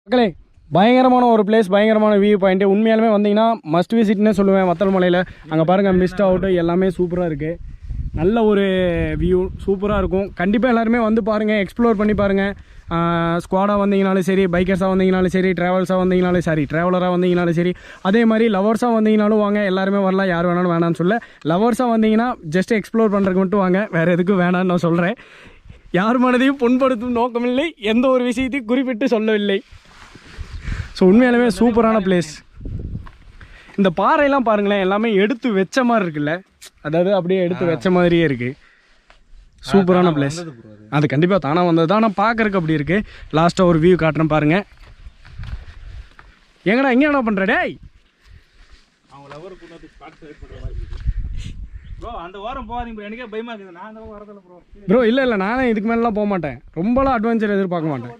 மக்களே பயங்கரமான ஒரு பிளேஸ், பயங்கரமான வியூ பாயிண்ட். உண்மையாலுமே வந்தீங்கன்னா மஸ்ட் விசிட்னே சொல்லுவேன். வத்தல் மலையில் அங்கே பாருங்கள் மிஸ்ட் அவுட்டு எல்லாமே சூப்பராக இருக்குது. நல்ல ஒரு வியூ சூப்பராக இருக்கும். கண்டிப்பாக எல்லாருமே வந்து பாருங்கள், எக்ஸ்ப்ளோர் பண்ணி பாருங்கள். ஸ்குவாடாக வந்தீங்கனாலும் சரி, பைக்கர்ஸாக வந்தீங்கனாலும் சரி, ட்ராவல்ஸாக வந்தீங்கனாலும் சரி, ட்ராவலராக வந்தீங்கனாலும் சரி, அதே மாதிரி லவர்ஸாக வந்தீங்கனாலும் வாங்க. எல்லாருமே வரலாம், யார் வேணாலும் வேணான்னு சொல்ல. லவர்ஸாக வந்தீங்கன்னா ஜஸ்ட் எக்ஸ்ப்ளோர் பண்ணுறதுக்கு மட்டும் வாங்க, வேறு எதுக்கும் வேணான்னு நான் சொல்கிறேன். யார் மனதையும் புண்படுத்தும் நோக்கமில்லை, எந்த ஒரு விஷயத்தையும் குறிப்பிட்டு சொல்லவில்லை. ஸோ உண்மையாலுமே சூப்பரான பிளேஸ். இந்த பாறையெல்லாம் பாருங்களேன், எல்லாமே எடுத்து வச்ச மாதிரி இருக்குல்ல, அதாவது அப்படியே எடுத்து வச்ச மாதிரியே இருக்குது. சூப்பரான பிளேஸ். அது கண்டிப்பாக தானாக வந்தது தான், ஆனால் பார்க்குறக்கு அப்படி இருக்குது. லாஸ்ட்டாக ஒரு வியூ காட்டுறேன் பாருங்கள். எங்கடா இங்கே என்ன பண்ணுற டேய்? அவங்க லவர் கொண்டு ஸ்பாட் செலக்ட் பண்ணுற மாதிரி ப்ரோ. அந்த வாரம் போகாதீங்க ப்ரோ, எனக்கே பயமாக இருக்குது. நான் அந்த வரதில்லை ப்ரோ. இல்லை நானே இதுக்கு மேலாம் போக மாட்டேன். ரொம்பலாம் அட்வென்ச்சர் எதிர்பார்க்க மாட்டேன்.